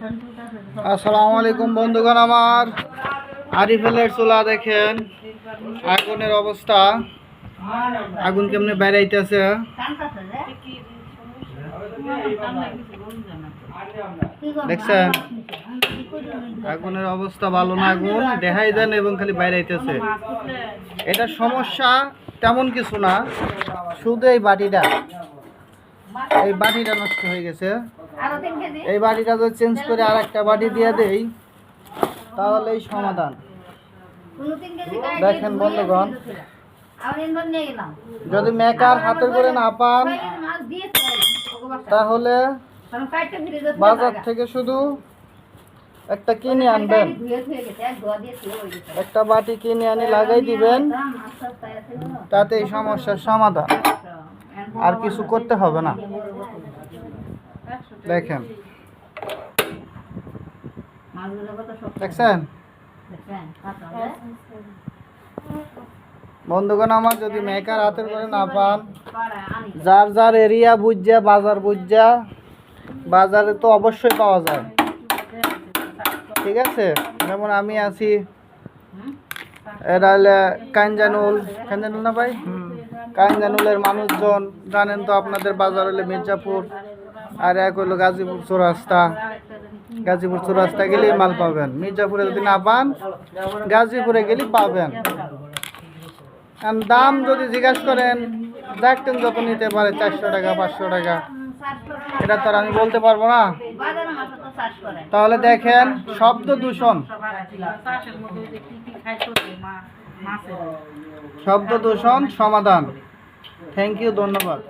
আসসালামু আলাইকুম বন্ধুগণ, আমার আরিফেলের চুলা দেখেন আগুনের অবস্থা। আগুন কেমনে বেড়াইতেছে দেখছেন? আগুনের অবস্থা ভালো না, আগুন দেখাই দেন এবং খালি বাইরাইতেছে। এটা সমস্যা তেমন কিছু না, শুধু এই বাটিটা নষ্ট হয়ে গেছে। এই বাটিটা যদি চেঞ্জ করে আর একটা বাটি দিয়ে দেই তাহলে এই সমাধান। দেখেন বন্ধুগণ, যদি মেকার হাতে করে না পান তাহলে বাজার থেকে শুধু একটা কিনে আনবেন, একটা বাটি কিনে আনি লাগাই দিবেন, তাতে এই সমস্যার সমাধান। আর কিছু করতে হবে না। দেখেন, দেখছেন বন্ধুগণ আমার, যদি মেকার হাতের করে না পান, যার যার এরিয়া বুঝা, বাজার বুঝা, বাজারে তো অবশ্যই পাওয়া যায়, ঠিক আছে? যেমন আমি আছি, এটা হলে কাঞ্জানুল না ভাই, কাঞ্জানুলের মানুষজন জানেন তো, আপনাদের বাজার হলে মির্জাপুর, আর এক হলো গাজীপুর চৌরাস্তা। গাজীপুর চৌরাস্তা গেলেই মাল পাবেন, মির্জাপুরে যদি না পান গাজীপুরে গেলেই পাবেন। দাম যদি জিজ্ঞাসা করেন, দেখতেন যত নিতে পারে 400 টাকা 500 টাকা, এটা তো আর আমি বলতে পারবো না। তাহলে দেখেন, শব্দ দূষণ সমাধান। থ্যাংক ইউ, ধন্যবাদ।